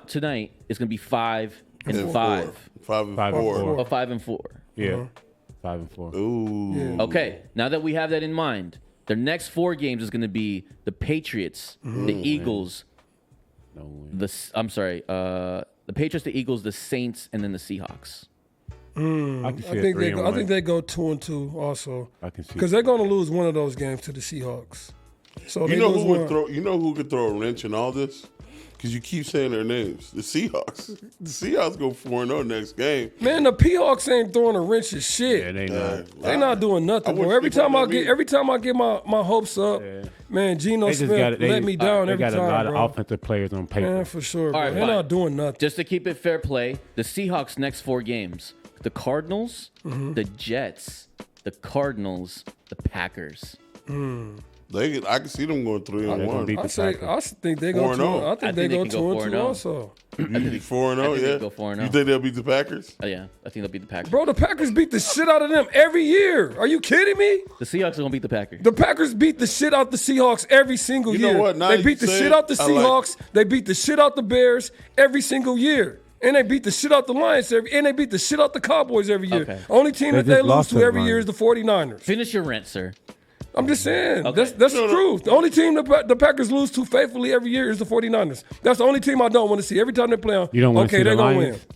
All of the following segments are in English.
out tonight is going to be 5 and 5. 5 and 4. Or 5 and 4. Yeah. 5 and 4. Ooh. Yeah. Okay, now that we have that in mind, their next 4 games is going to be the Patriots, the Eagles, the Patriots, the Eagles, the Saints, and then the Seahawks. I think they go 2-2 also. I can see because they're going to lose one of those games to the Seahawks. So you know who could throw a wrench in all this? Because you keep saying their names. The Seahawks. The Seahawks go 4-0 next game. Man, the Seahawks ain't throwing a wrench of shit. Yeah, they not. They not doing nothing, bro. Every time I get my hopes up, man, Geno Smith let me down every time, They got a lot bro. of offensive players on paper. Man, for sure, bro. All right, They're not doing nothing. Just to keep it fair play, the Seahawks' next 4 games: the Cardinals, the Jets, the Cardinals, the Packers. I can see them going 3-1. I think they go 2-0. I think they go 2-2 also. You think 4-0? Yeah. Go 4-0. You think they'll beat the Packers? Yeah, I think they'll beat the Packers. Bro, the Packers beat the shit out of them every year. Are you kidding me? The Seahawks are gonna beat the Packers. The Packers beat the shit out the Seahawks every single year. You know what? Now They beat the shit out the Seahawks. They beat the shit out the Bears every single year. And they beat the shit out the Lions and they beat the shit out the Cowboys every year. Okay. Only team that they lose to every year is the 49ers. Finish your rant, sir. I'm just saying. Okay. That's the truth. The only team the Packers lose to faithfully every year is the 49ers. That's the only team I don't want to see. Every time they play on, You don't want to see they're the going to Lions? win.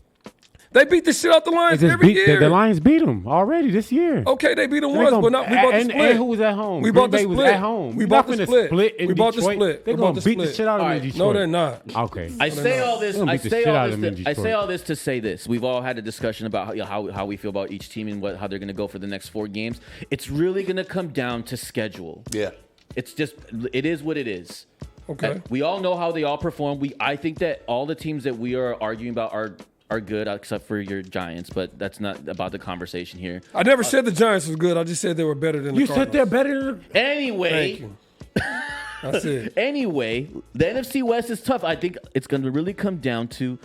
They beat the shit out the Lions every year. The Lions beat them already this year. Okay, they beat them once, but not. We bought the split. And who was at home? We bought the Green Bay split. was at home. We bought the split. In We bought the Detroit. split. They're We going bought to the beat the split. shit out of them in Alright. Detroit. No, they're not. Okay. I say all this. They'll I beat the say shit all out this. of them in I say Detroit. all this to say this. We've all had a discussion about how we feel about each team and how they're going to go for the next 4 games. It's really going to come down to schedule. Yeah. It is what it is. Okay. We all know how they all perform. I think that all the teams that we are arguing about are good, except for your Giants, but that's not about the conversation here. I never said the Giants was good. I just said they were better than the Cardinals. You said they're better than Anyway, Thank you. That's it. anyway, the NFC West is tough. I think it's going to really come down to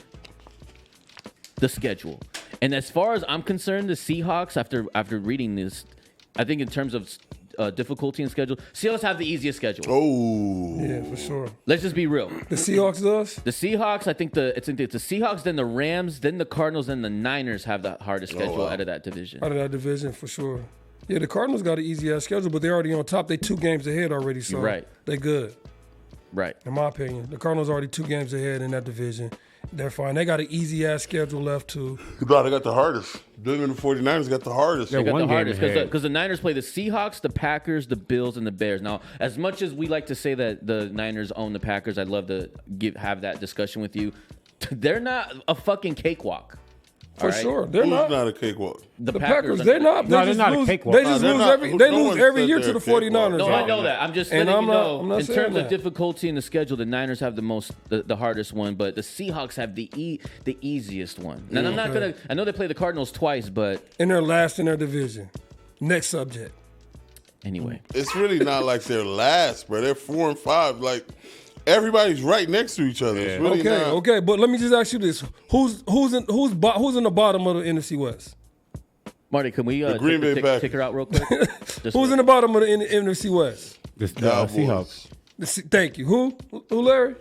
the schedule. And as far as I'm concerned, the Seahawks, after reading this, I think in terms of difficulty in schedule, Seahawks have the easiest schedule. Oh. Yeah, for sure. Let's just be real. The Seahawks does? The Seahawks, I think it's the Seahawks, then the Rams, then the Cardinals, then the Niners have the hardest schedule out of that division. Out of that division, for sure. Yeah, the Cardinals got an easy-ass schedule, but they're already on top. They 2 games ahead already, so Right. they good, Right. in my opinion. The Cardinals already 2 games ahead in that division. They're fine. They got an easy-ass schedule left, too. No, they got the hardest. Them and the 49ers got the hardest. They got one the game hardest ahead. because the Niners play the Seahawks, the Packers, the Bills, and the Bears. Now, as much as we like to say that the Niners own the Packers, I'd love to have that discussion with you. They're not a fucking cakewalk. For sure. They're Who's not. not a cakewalk? The Packers, they're not. No, They they're just not a lose. cakewalk. They No, just they're lose not. every. No They one lose every said year they're to the a cakewalk. 49ers. No, right? I know that. I'm just And letting I'm you not- know. I'm not In saying terms of that. difficulty in the schedule, the Niners have the hardest one, but the Seahawks have the easiest one. And I'm not gonna. I know they play the Cardinals twice, but And they're last in their division. Next subject. anyway. It's really not like they're last, bro. They're 4 and 5. Like, everybody's right next to each other. It's really not. Okay, but let me just ask you this: Who's in the bottom of the NFC West? Marty, can we Green Bay Packers. kick her out real quick? Who's in the bottom of the NFC West? The Cowboys. Seahawks. Thank you. Who, Larry?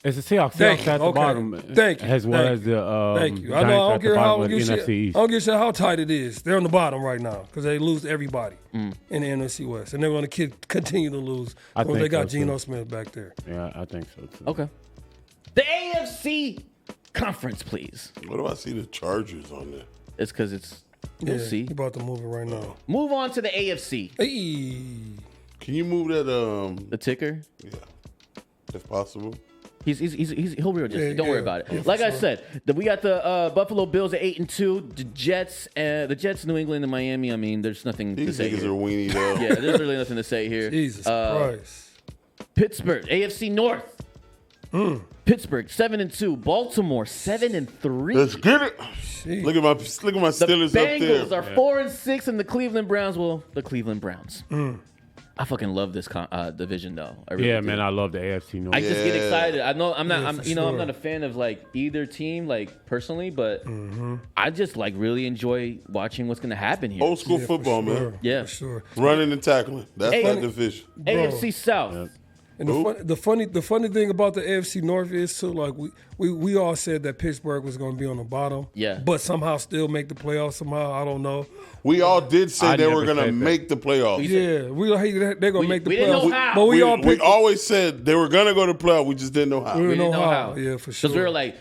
It's the Seahawks. Thank Seahawks you. at the Okay. bottom. Thank you. As well Thank as the Thank you. Giants I know. I at don't the care how bottom I of don't the give NFC shit. East. I don't give a shit how tight it is. They're on the bottom right now because they lose everybody in the NFC West, and they're going to continue to lose. I When they think got so, Geno too. Smith back there. Yeah, I think so too. Okay. The AFC conference, please. What do I see the Chargers on there? It's because you'll see. He about to move it right now. Move on to the AFC. Hey. Can you move that? The ticker. Yeah, if possible. He'll readjust. Yeah, Don't worry yeah. about it. Yeah, Like I sure. said, we got the Buffalo Bills at 8-2. The Jets, New England, and Miami. I mean, there's nothing to These say niggas here. are weenie though. Yeah, there's really nothing to say here. Jesus Christ. Pittsburgh, AFC North. Pittsburgh 7-2. Baltimore 7-3. Let's get it. Jeez. Look at my The Steelers Bengals up there. are 4-6, and the Cleveland Browns. Well, the Cleveland Browns. I fucking love this division though. I really Yeah, do. man, I love the AFC North. I just get Yeah. excited. I know I'm not. Yeah, I'm for I'm sure. not a fan of like either team, like personally, but I just like really enjoy watching what's gonna happen here. Old school Yeah, football, for sure. man. Yeah. For sure. Running and tackling. That's Hey, that division. AFC South. And the funny thing about the AFC North is too, like we all said that Pittsburgh was going to be on the bottom. Yeah. But somehow still make the playoffs. Somehow I don't know. We all did say they were never going to said that. make the playoffs. Yeah, they're going to make the we playoffs. didn't know how. But we all We picked. always said they were going to go to playoffs. We just didn't know how. We We didn't didn't know how. Yeah, for sure. Because we were like,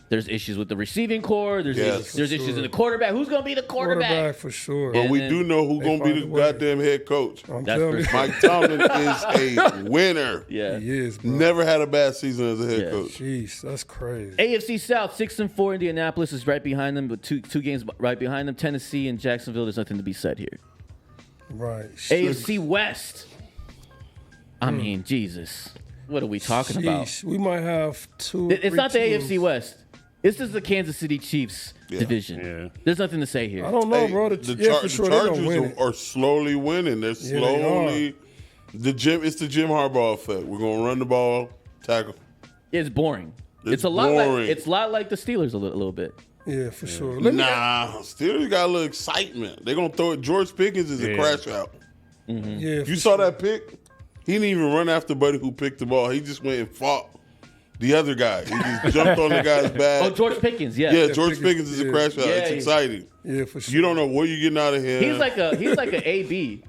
there's issues with the receiving core. There's Yes. issues in the quarterback. Who's going to be the quarterback? for sure. But we And do know who's going to be find the a way. goddamn head coach. I'm That's telling you. for Mike Tomlin is a winner. Yeah. He is, bro. Never had a bad season as a head Yeah. coach. Jeez, that's crazy. AFC South 6-4. Indianapolis is right behind them, but two games right behind them. Tennessee and Jacksonville. There's nothing to be said here. Right. AFC West. I mean, Jesus, what are we talking about? Sheesh, we might have two. It's not the three teams. AFC West. This is the Kansas City Chiefs division. Yeah. There's nothing to say here. I don't know, Hey, bro. For sure, the they're gonna win Chargers it. are slowly winning. They're they slowly. It's the Jim Harbaugh effect. We're gonna run the ball, tackle. It's boring. It's a lot like boring. it's a lot like the Steelers a little bit. Yeah, for sure. Steelers got a little excitement. They're gonna throw it. George Pickens is a Yeah. crash out. Yeah, You saw that pick? He didn't even run after Buddy who picked the ball. He just went and fought the other guy. He just jumped on the guy's back. Oh, George Pickens, yeah. Yeah, George Pickens, Pickens is a yeah. crash out. Yeah, It's he- exciting. Yeah, for sure. You don't know what you're getting out of him. He's like a AB,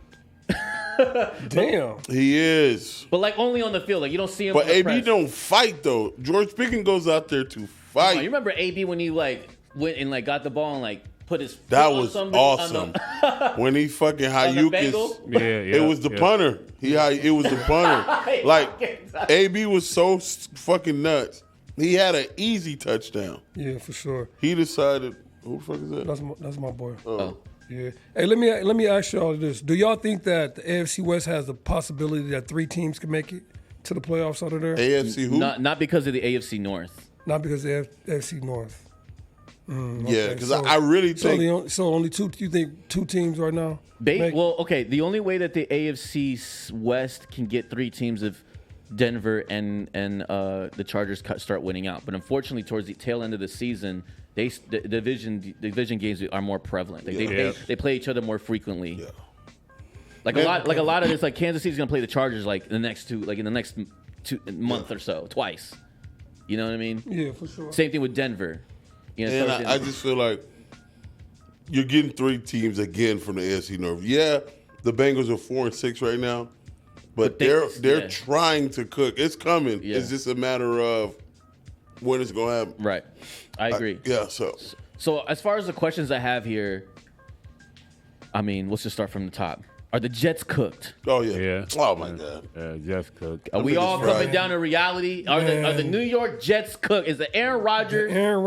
Damn. He is. but like only on the field. Like you don't see him. But on the AB press. don't fight though. George Pickens goes out there to Oh, fight. you remember AB when he like went and like got the ball and like put his foot That on was somebody on awesome. the- When he fucking the Hayukis. Bengals? Yeah, It was the punter. It was the punter. Like AB was so fucking nuts. He had an easy touchdown. Yeah, for sure. He decided, who the fuck is that? That's my boy. Oh. Yeah. Hey, let me ask y'all this: do y'all think that the AFC West has the possibility that 3 teams can make it to the playoffs out of there? AFC who? Not because of the AFC North. Not because of the AFC North. Yeah, because I really think So only two. You think 2 teams right now? make- Well, okay. The only way that the AFC West can get 3 teams if Denver and the Chargers start winning out. But unfortunately, towards the tail end of the season, the division games are more prevalent. Like they play each other more frequently. Yeah. Like a lot of this, like Kansas City's gonna play the Chargers like in the next 2 month or so, twice. You know what I mean? Yeah, for sure. Same thing with Denver. You know, And towards the I end. just feel like you're getting 3 teams again from the AFC North. Yeah, the Bengals are 4-6 right now, but they're trying to cook. It's coming. Yeah. It's just a matter of when it's gonna happen. Right. I agree. Yeah. So So as far as the questions I have here, I mean, let's just start from the top. Are the Jets cooked? oh yeah. Yeah. Oh my god. Just cook. Are we niggas all fried. coming down to reality? Are the New York Jets cooked? Is the Aaron Rodgers Aaron